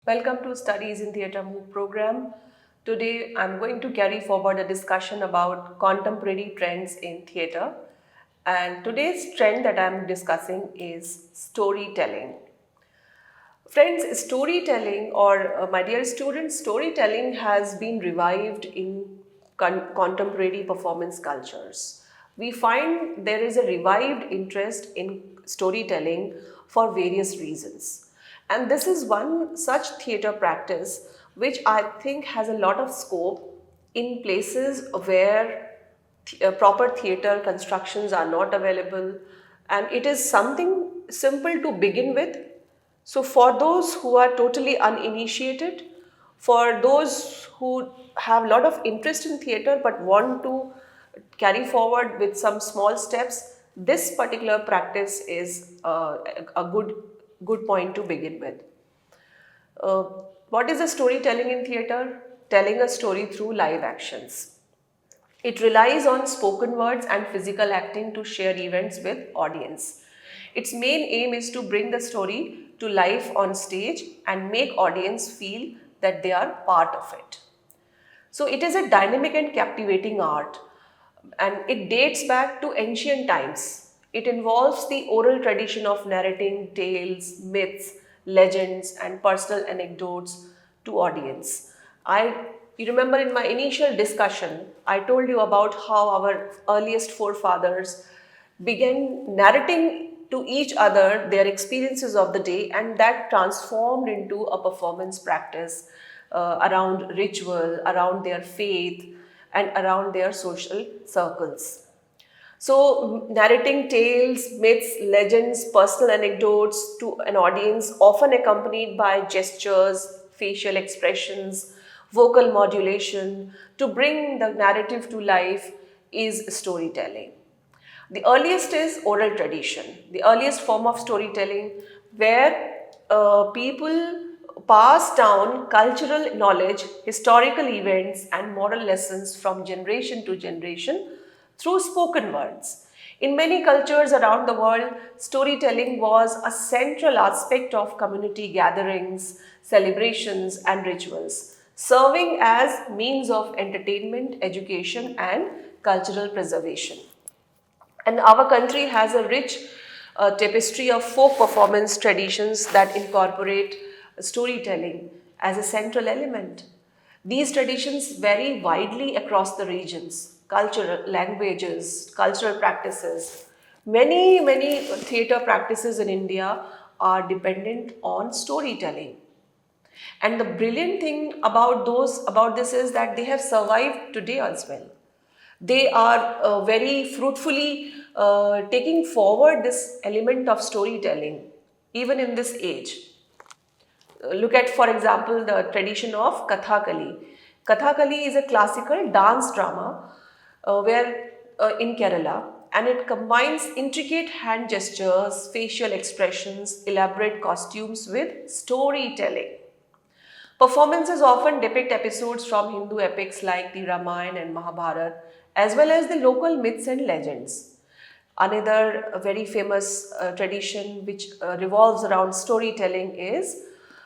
Welcome to Studies in Theatre MOOC program. Today I'm going to carry forward a discussion about contemporary trends in theatre. And today's trend that I'm discussing is storytelling. Friends, storytelling, or my dear students, storytelling has been revived in contemporary performance cultures. We find there is a revived interest in storytelling for various reasons. And this is one such theatre practice which I think has a lot of scope in places where proper theatre constructions are not available, and it is something simple to begin with. So for those who are totally uninitiated, for those who have a lot of interest in theatre but want to carry forward with some small steps, this particular practice is a good point to begin with. uh, what is the storytelling in theatre? Telling a story through live actions. It relies on spoken words and physical acting to share events with audience. Its main aim is to bring the story to life on stage and make audience feel that they are part of it. So it is a dynamic and captivating art, and it dates back to ancient times. It involves the oral tradition of narrating tales, myths, legends, and personal anecdotes to audience. I You remember in my initial discussion, I told you about how our earliest forefathers began narrating to each other their experiences of the day, and that transformed into a performance practice around ritual, around their faith, and around their social circles. So, narrating tales, myths, legends, personal anecdotes to an audience, often accompanied by gestures, facial expressions, vocal modulation, to bring the narrative to life, is storytelling. The earliest is oral tradition, the earliest form of storytelling where people pass down cultural knowledge, historical events, and moral lessons from generation to generation through spoken words. In many cultures around the world, storytelling was a central aspect of community gatherings, celebrations, and rituals, serving as means of entertainment, education, and cultural preservation. And our country has a rich tapestry of folk performance traditions that incorporate storytelling as a central element. These traditions vary widely across the regions, cultural languages, cultural practices. Many theatre practices in India are dependent on storytelling. And the brilliant thing about this is that they have survived today as well. They are very fruitfully taking forward this element of storytelling even in this age. Look at, for example, the tradition of Kathakali. Kathakali is a classical dance drama where in Kerala, and it combines intricate hand gestures, facial expressions, elaborate costumes with storytelling. Performances often depict episodes from Hindu epics like the Ramayana and Mahabharata, as well as the local myths and legends. Another very famous tradition which revolves around storytelling is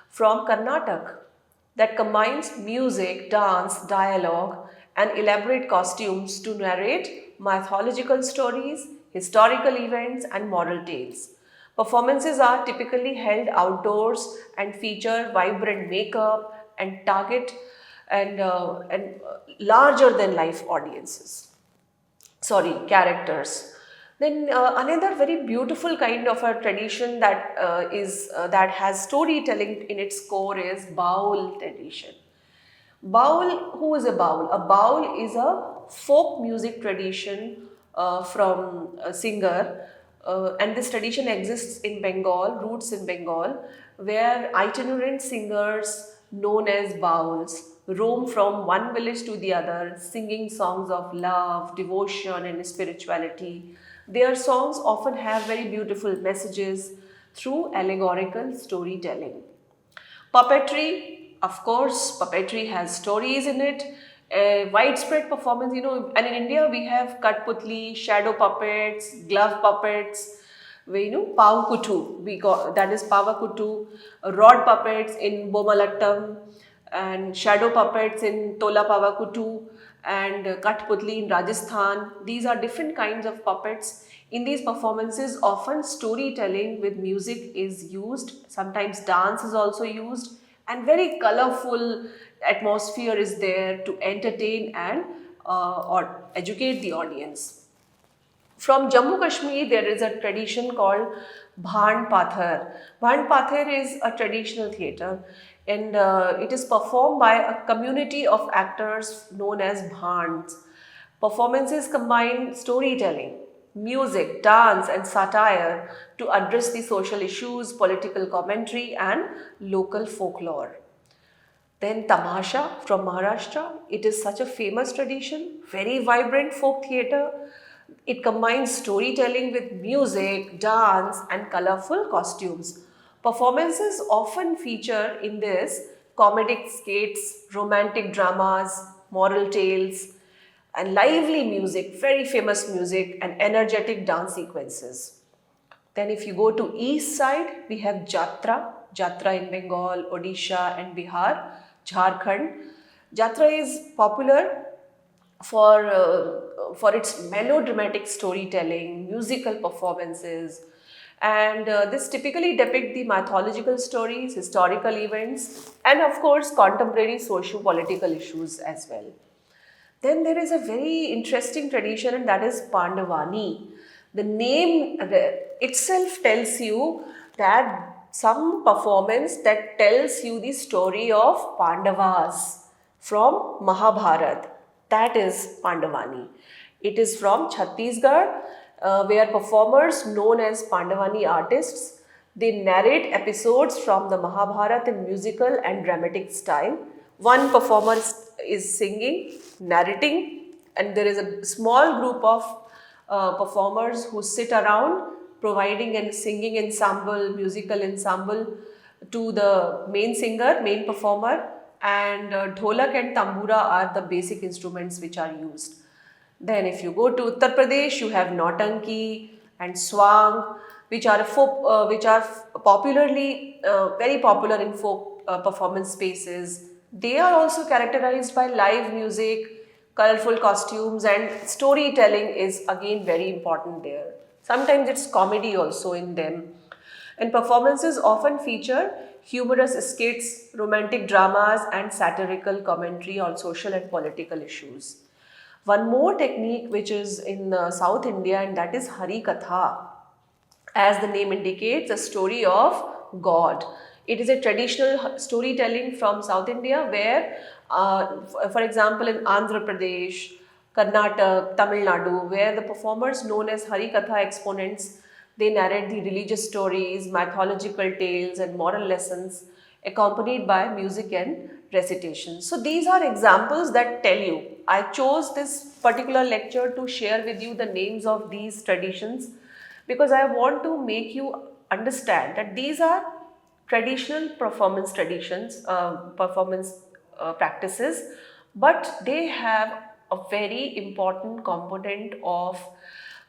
from Karnataka, that combines music, dance, dialogue, and elaborate costumes to narrate mythological stories, historical events, and moral tales. Performances are typically held outdoors and feature vibrant makeup and target and larger than life audiences. Sorry, characters. Then another very beautiful kind of a tradition that has storytelling in its core is Baul tradition. Baul, who is a Baul? A Baul is a folk music tradition from a singer, and this tradition exists in Bengal, roots in Bengal, where itinerant singers known as Bauls roam from one village to the other, singing songs of love, devotion, and spirituality. Their songs often have very beautiful messages through allegorical storytelling. Puppetry, of course, puppetry has stories in it. Widespread performance, and in India we have Katputli, shadow puppets, glove puppets, Pavakutu, we got that is Pavakutu, rod puppets in Bomalattam, and shadow puppets in Tola Pavakutu, and Kathputli in Rajasthan. These are different kinds of puppets. In these performances, often storytelling with music is used, sometimes dance is also used, and very colorful atmosphere is there to entertain and or educate the audience. From Jammu Kashmir, there is a tradition called Bhand Pathar. Bhand Pathar is a traditional theatre, and it is performed by a community of actors known as Bhands. Performances combine storytelling, music, dance, and satire to address the social issues, political commentary, and local folklore. Then Tamasha from Maharashtra. It is such a famous tradition, very vibrant folk theatre. It combines storytelling with music, dance, and colorful costumes. Performances often feature in this comedic skits, romantic dramas, moral tales, and lively music, very famous music, and energetic dance sequences. Then if you go to east side, we have Jatra in Bengal, Odisha and Bihar, Jharkhand. Jatra is popular for its melodramatic storytelling, musical performances, and this typically depict the mythological stories, historical events, and of course contemporary socio-political issues as well. Then there is a very interesting tradition, and that is Pandavani. The name itself tells you that some performance that tells you the story of Pandavas from Mahabharata. That is Pandavani. It is from Chhattisgarh, where performers known as Pandavani artists, they narrate episodes from the Mahabharata in musical and dramatic style. One performer is singing, narrating, and there is a small group of performers who sit around providing and singing ensemble, musical ensemble to the main singer, main performer, and dholak and tambura are the basic instruments which are used. Then if you go to Uttar Pradesh, you have Nautanki and Swang, which are popularly very popular in folk performance spaces. They are also characterized by live music, colorful costumes, and storytelling is again very important there. Sometimes it's comedy also in them. And performances often feature humorous skits, romantic dramas, and satirical commentary on social and political issues. One more technique which is in South India, and that is Hari Katha. As the name indicates, a story of God. It is a traditional storytelling from South India where, for example, in Andhra Pradesh, Karnataka, Tamil Nadu, where the performers known as Hari Katha exponents, they narrate the religious stories, mythological tales, and moral lessons accompanied by music and recitation. So these are examples that tell you. I chose this particular lecture to share with you the names of these traditions because I want to make you understand that these are traditional performance traditions, performance practices, but they have a very important component of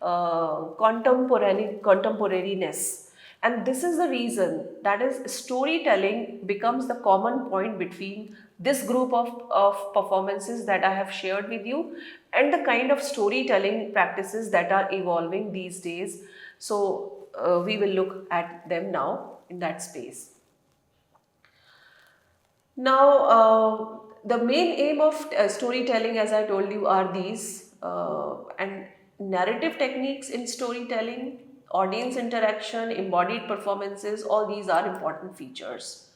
contemporariness. And this is the reason that is storytelling becomes the common point between this group of performances that I have shared with you and the kind of storytelling practices that are evolving these days. So we will look at them now in that space. Now, the main aim of storytelling, as I told you, are these and narrative techniques in storytelling, audience interaction, embodied performances, all these are important features.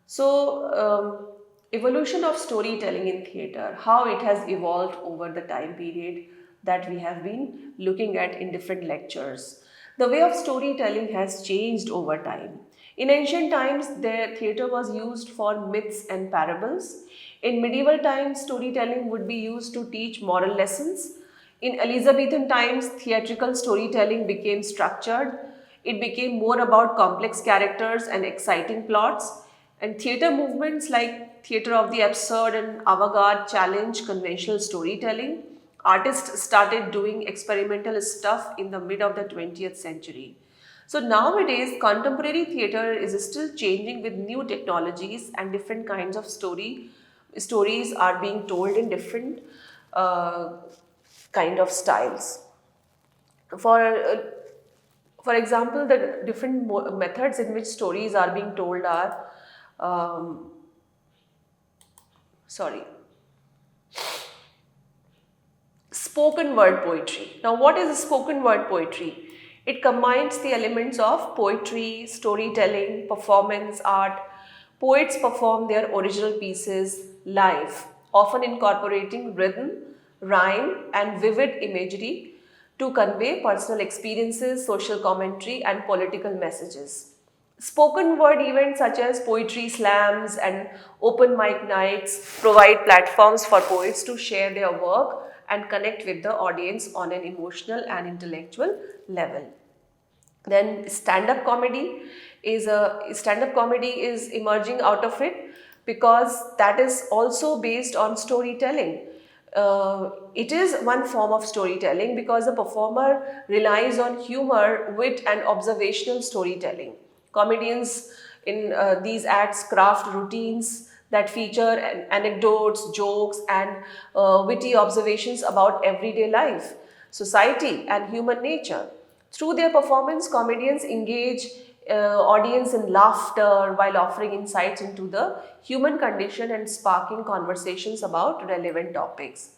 So, evolution of storytelling in theatre, how it has evolved over the time period that we have been looking at in different lectures. The way of storytelling has changed over time. In ancient times, the theatre was used for myths and parables. In medieval times, storytelling would be used to teach moral lessons. In Elizabethan times, theatrical storytelling became structured. It became more about complex characters and exciting plots. And theatre movements like theatre of the absurd and avant-garde challenged conventional storytelling. Artists started doing experimental stuff in the mid of the 20th century. So nowadays, contemporary theater is still changing with new technologies and different kinds of stories are being told in different uh, kind of styles. For for example, the different methods in which stories are being told are, um, sorry, spoken word poetry. Now, what is spoken word poetry? It combines the elements of poetry, storytelling, performance art. Poets perform their original pieces live, often incorporating rhythm, rhyme, and vivid imagery to convey personal experiences, social commentary, and political messages. Spoken word events such as poetry slams and open mic nights provide platforms for poets to share their work and connect with the audience on an emotional and intellectual level. Then stand-up comedy is emerging out of it because that is also based on storytelling. It is one form of storytelling because the performer relies on humor, wit, and observational storytelling. Comedians in these acts craft routines that feature anecdotes, jokes, and witty observations about everyday life, society, and human nature. Through their performance, comedians engage audience in laughter while offering insights into the human condition and sparking conversations about relevant topics.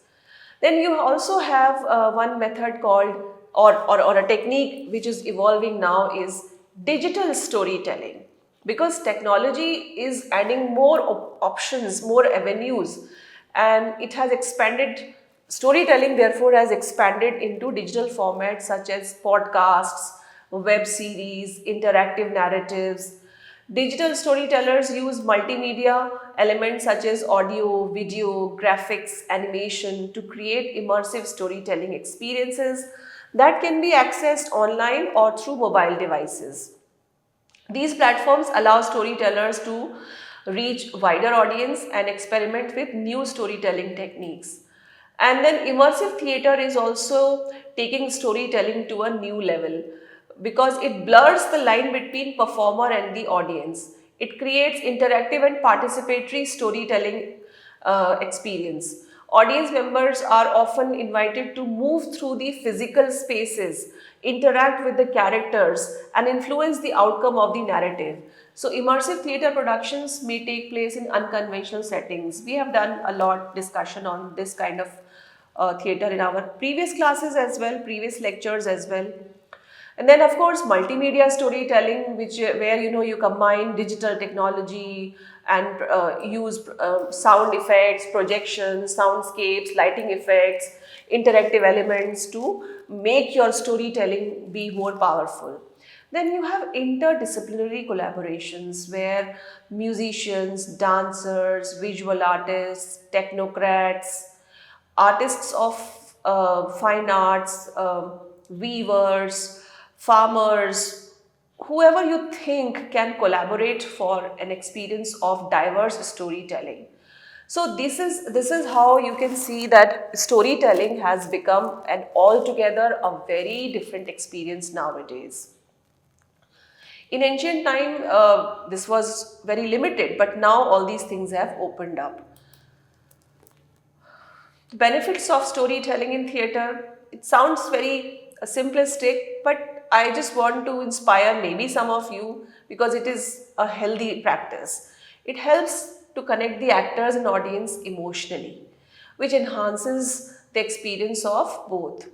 Then you also have one method called, or a technique which is evolving now, is digital storytelling. Because technology is adding more options, more avenues, and it has expanded. Storytelling, therefore, has expanded into digital formats such as podcasts, web series, interactive narratives. Digital storytellers use multimedia elements such as audio, video, graphics, animation to create immersive storytelling experiences that can be accessed online or through mobile devices. These platforms allow storytellers to reach wider audience and experiment with new storytelling techniques. And then immersive theater is also taking storytelling to a new level because it blurs the line between performer and the audience. It creates interactive and participatory storytelling experience. Audience members are often invited to move through the physical spaces, interact with the characters, and influence the outcome of the narrative. So, immersive theatre productions may take place in unconventional settings. We have done a lot discussion on this kind of theatre in our previous classes as well, previous lectures as well. And then, of course, multimedia storytelling, which where you combine digital technology and use sound effects, projections, soundscapes, lighting effects, interactive elements to make your storytelling be more powerful. Then you have interdisciplinary collaborations where musicians, dancers, visual artists, technocrats, artists of fine arts, weavers, farmers, whoever you think can collaborate for an experience of diverse storytelling. So this is how you can see that storytelling has become an altogether a very different experience nowadays. In ancient time, this was very limited, but now all these things have opened up. The benefits of storytelling in theatre, it sounds very simplistic, but I just want to inspire maybe some of you because it is a healthy practice. It helps to connect the actors and audience emotionally, which enhances the experience of both.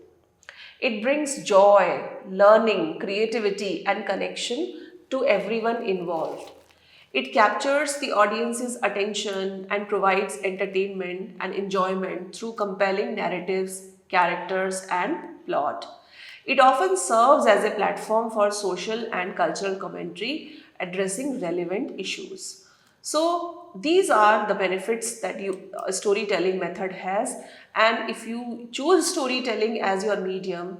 It brings joy, learning, creativity, and connection to everyone involved. It captures the audience's attention and provides entertainment and enjoyment through compelling narratives, characters, and plot. It often serves as a platform for social and cultural commentary addressing relevant issues. So these are the benefits that a storytelling method has, and if you choose storytelling as your medium,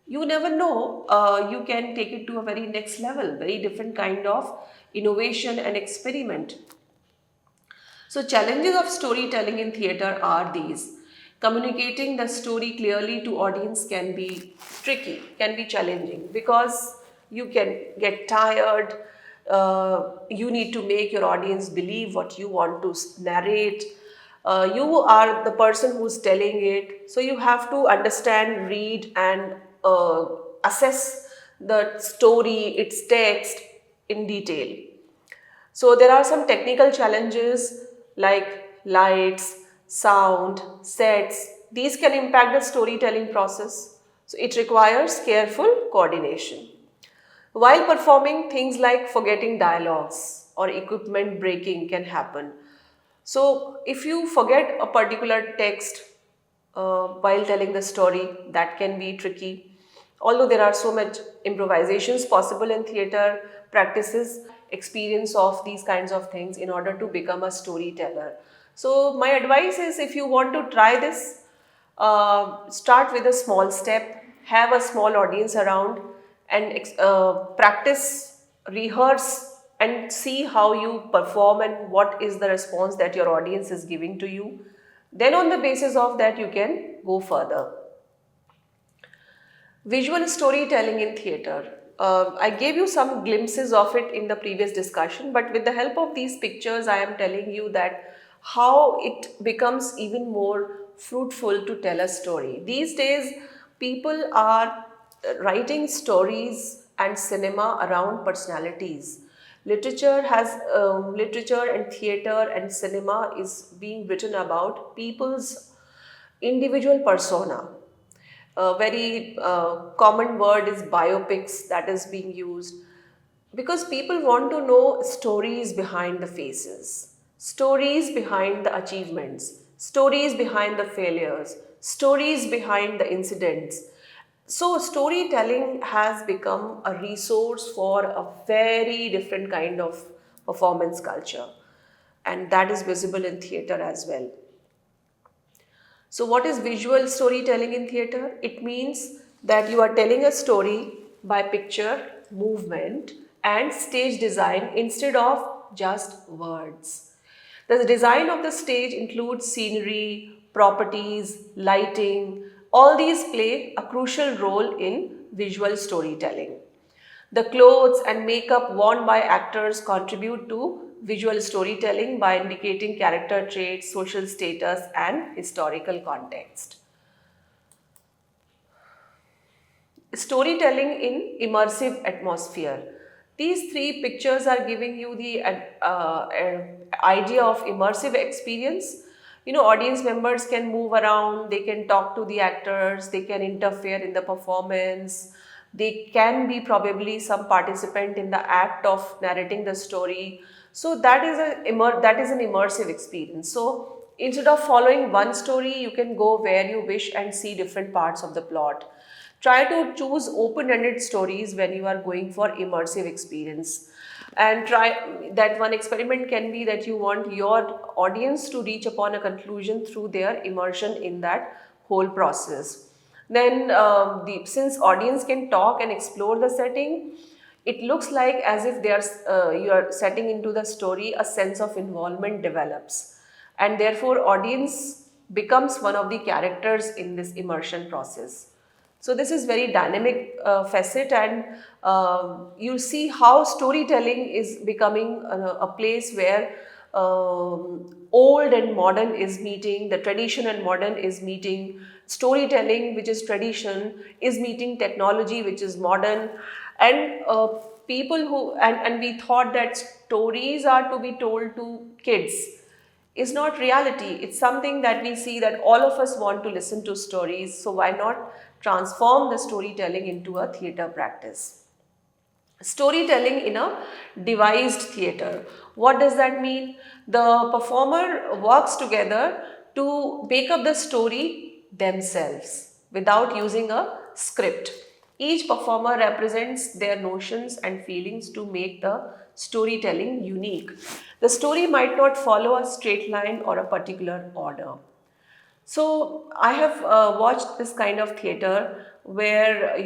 you never know, you can take it to a very next level, very different kind of innovation and experiment. So challenges of storytelling in theater are these: communicating the story clearly to audience can be tricky, can be challenging, because you can get tired. You need to make your audience believe what you want to narrate. You are the person who's telling it, so you have to understand, read, and assess the story, its text in detail. So there are some technical challenges like lights, sound, sets. These can impact the storytelling process. So it requires careful coordination. While performing, things like forgetting dialogues or equipment breaking can happen. So if you forget a particular text while telling the story, that can be tricky. Although there are so much improvisations possible in theater practices, experience of these kinds of things in order to become a storyteller. So my advice is, if you want to try this, start with a small step, have a small audience around, and practice, rehearse, and see how you perform and what is the response that your audience is giving to you. Then on the basis of that, you can go further. Visual storytelling in theatre. I gave you some glimpses of it in the previous discussion, but with the help of these pictures, I am telling you that how it becomes even more fruitful to tell a story. These days, people are writing stories and cinema around personalities. Literature and theatre and cinema is being written about people's individual persona. A very common word is biopics that is being used because people want to know stories behind the faces, stories behind the achievements, stories behind the failures, stories behind the incidents. So, storytelling has become a resource for a very different kind of performance culture, and that is visible in theatre as well. So, what is visual storytelling in theatre? It means that you are telling a story by picture, movement, and stage design instead of just words. The design of the stage includes scenery, properties, lighting. All these play a crucial role in visual storytelling. The clothes and makeup worn by actors contribute to visual storytelling by indicating character traits, social status, and historical context. Storytelling in immersive atmosphere. These three pictures are giving you the idea of immersive experience. Audience members can move around, they can talk to the actors, they can interfere in the performance, they can be probably some participant in the act of narrating the story. So that is an immersive experience. So instead of following one story, you can go where you wish and see different parts of the plot. Try to choose open-ended stories when you are going for immersive experience. And try that one experiment can be that you want your audience to reach upon a conclusion through their immersion in that whole process. Then, since audience can talk and explore the setting, it looks like as if you are setting into the story, a sense of involvement develops, and therefore audience becomes one of the characters in this immersion process. So this is very dynamic facet, and you see how storytelling is becoming a place where old and modern is meeting, the tradition and modern is meeting, storytelling, which is tradition, is meeting technology, which is modern, and and we thought that stories are to be told to kids is not reality. It's something that we see that all of us want to listen to stories. So why not transform the storytelling into a theatre practice? Storytelling in a devised theatre. What does that mean? The performer works together to make up the story themselves without using a script. Each performer represents their notions and feelings to make the storytelling unique. The story might not follow a straight line or a particular order. So I have watched this kind of theater where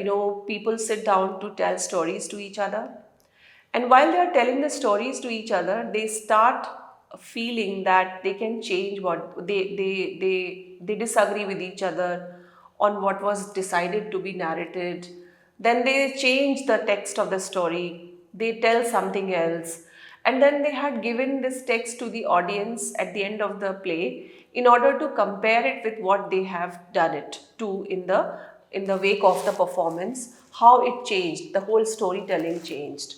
people sit down to tell stories to each other, and while they are telling the stories to each other, they start feeling that they can change what they disagree with each other on what was decided to be narrated. Then they change the text of the story, they tell something else, and then they had given this text to the audience at the end of the play in order to compare it with what they have done it to in the wake of the performance, how it changed, the whole storytelling changed.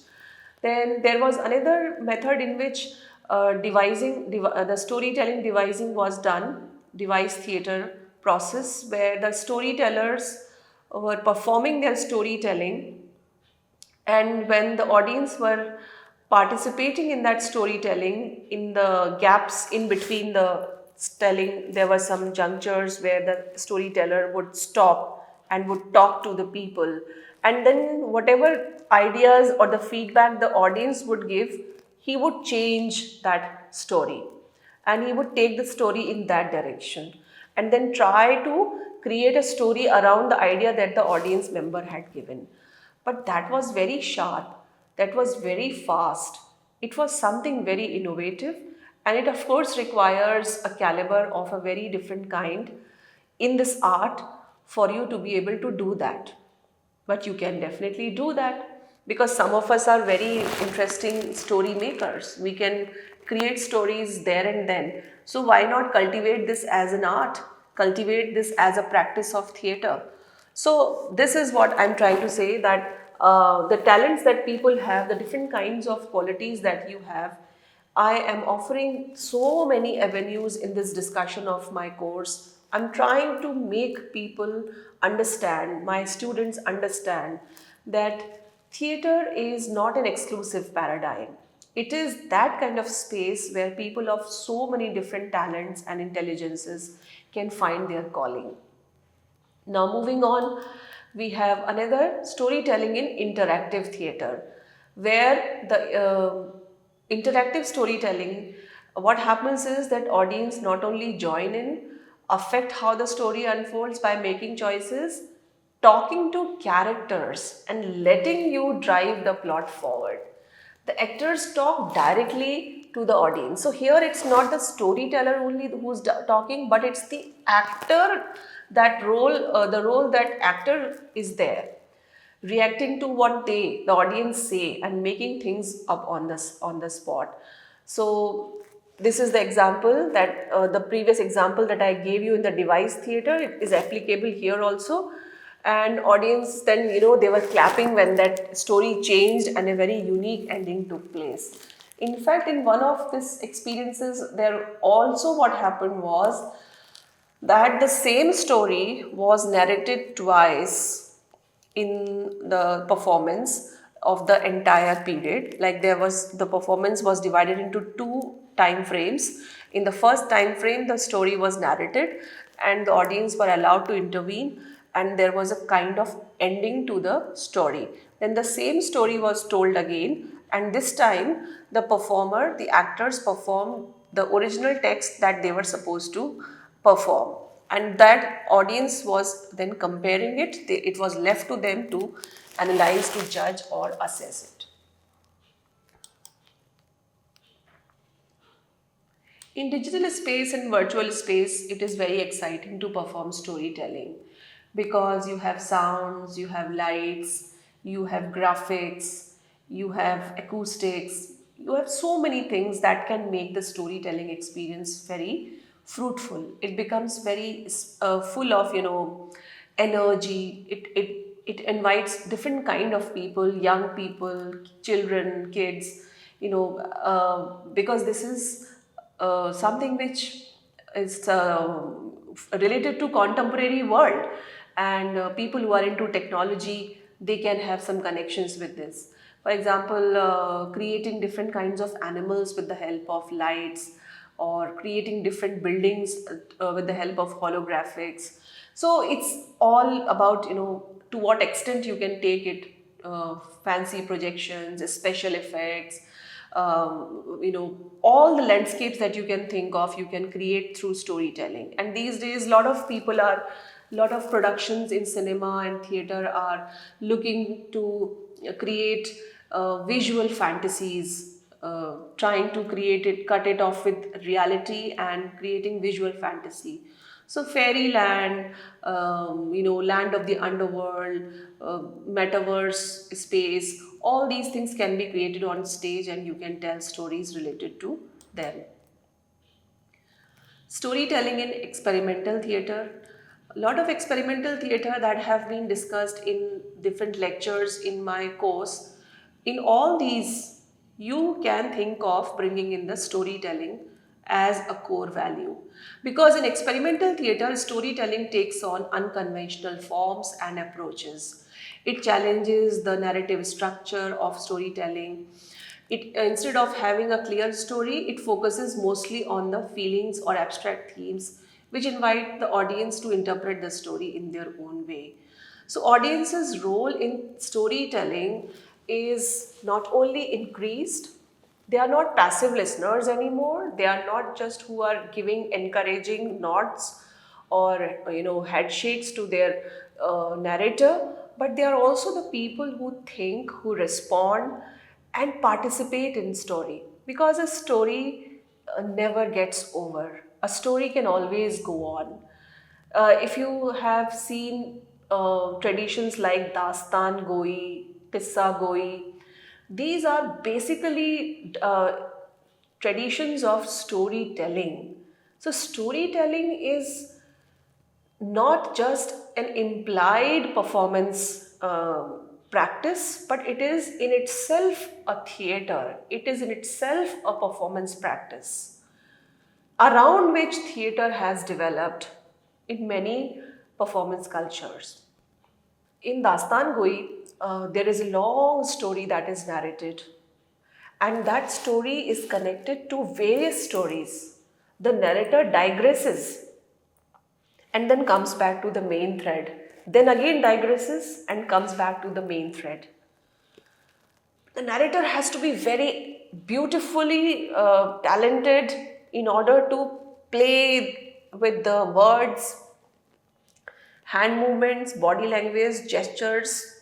Then there was another method in which the storytelling devising was done, devised theatre process, where the storytellers were performing their storytelling, and when the audience were participating in that storytelling, in the gaps in between the telling, there were some junctures where the storyteller would stop and would talk to the people. And then, whatever ideas or the feedback the audience would give, he would change that story and he would take the story in that direction and then try to create a story around the idea that the audience member had given. But that was very sharp, that was very fast, it was something very innovative, and it of course requires a caliber of a very different kind in this art for you to be able to do that. But you can definitely do that because some of us are very interesting story makers. We can create stories there and then. So why not cultivate this as an art? Cultivate this as a practice of theatre. So this is what I'm trying to say, that the talents that people have, the different kinds of qualities that you have, I am offering so many avenues in this discussion of my course. I'm trying to make people understand, my students understand, that theatre is not an exclusive paradigm. It is that kind of space where people of so many different talents and intelligences can find their calling. Now, moving on, we have another storytelling in interactive theatre, where the interactive storytelling, what happens is that audience not only join in, affect how the story unfolds by making choices, talking to characters and letting you drive the plot forward. The actors talk directly to the audience. So here it's not the storyteller only who's talking, but it's the actor, that role, the role that actor is there, reacting to what the audience say and making things up on the spot. So this is the example that the previous example that I gave you in the devised theater, it is applicable here also. And audience then, they were clapping when that story changed and a very unique ending took place. In fact, in one of these experiences, there also what happened was that the same story was narrated twice in the performance of the entire period. Like, the performance was divided into two time frames. In the first time frame, the story was narrated and the audience were allowed to intervene, and there was a kind of ending to the story. Then the same story was told again, and this time the actors performed the original text that they were supposed to perform, and that audience was then comparing it. It was left to them to analyze, to judge or assess it. In digital space and virtual space, it is very exciting to perform storytelling because you have sounds, you have lights, you have graphics, you have acoustics, you have so many things that can make the storytelling experience very fruitful. It becomes very full of, energy. It invites different kind of people, young people, children, kids, because this is something which is related to contemporary world, and people who are into technology, they can have some connections with this. For example, creating different kinds of animals with the help of lights, or creating different buildings with the help of holographics. So it's all about, to what extent you can take it, fancy projections, special effects, all the landscapes that you can think of, you can create through storytelling. And these days, lot of productions in cinema and theater are looking to create visual fantasies, trying to cut it off with reality and creating visual fantasy. So fairyland, land of the underworld, metaverse space, all these things can be created on stage and you can tell stories related to them. Storytelling in experimental theater. A lot of experimental theater that have been discussed in different lectures in my course. In all these, you can think of bringing in the storytelling as a core value. Because in experimental theater, storytelling takes on unconventional forms and approaches. It challenges the narrative structure of storytelling. It, instead of having a clear story, it focuses mostly on the feelings or abstract themes which invite the audience to interpret the story in their own way. So audience's role in storytelling is not only increased, they are not passive listeners anymore. They are not just who are giving encouraging nods or head shakes to their narrator, but they are also the people who think, who respond, and participate in story. Because a story never gets over. A story can always go on. If you have seen traditions like Dastan Goi, Qissa Goi, these are basically traditions of storytelling. So, storytelling is not just an implied performance practice, but it is in itself a theater, it is in itself a performance practice around which theater has developed in many performance cultures. In Dastan Goi, there is a long story that is narrated, and that story is connected to various stories. The narrator digresses and then comes back to the main thread, then again digresses and comes back to the main thread. The narrator has to be very beautifully talented in order to play with the words, hand movements, body language, gestures.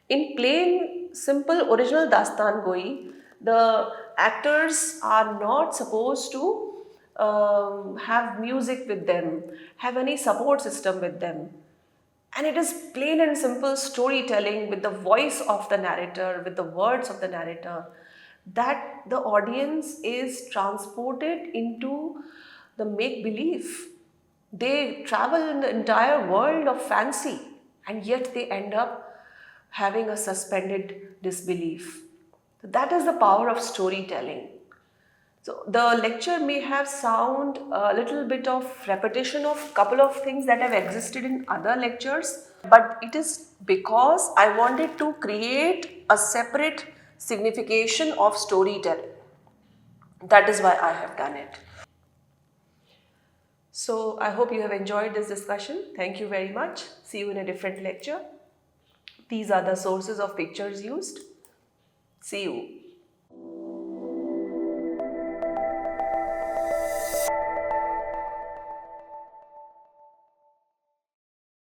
In plain, simple, original Dastan Goi, the actors are not supposed to have music with them, have any support system with them. And it is plain and simple storytelling with the voice of the narrator, with the words of the narrator, that the audience is transported into the make believe. They travel in the entire world of fancy and yet they end up having a suspended disbelief. So that is the power of storytelling. So the lecture may have sound a little bit of repetition of couple of things that have existed in other lectures, but it is because I wanted to create a separate signification of storytelling. That is why I have done it. So I hope you have enjoyed this discussion. Thank you very much. See you in a different lecture. These are the sources of pictures used. See you.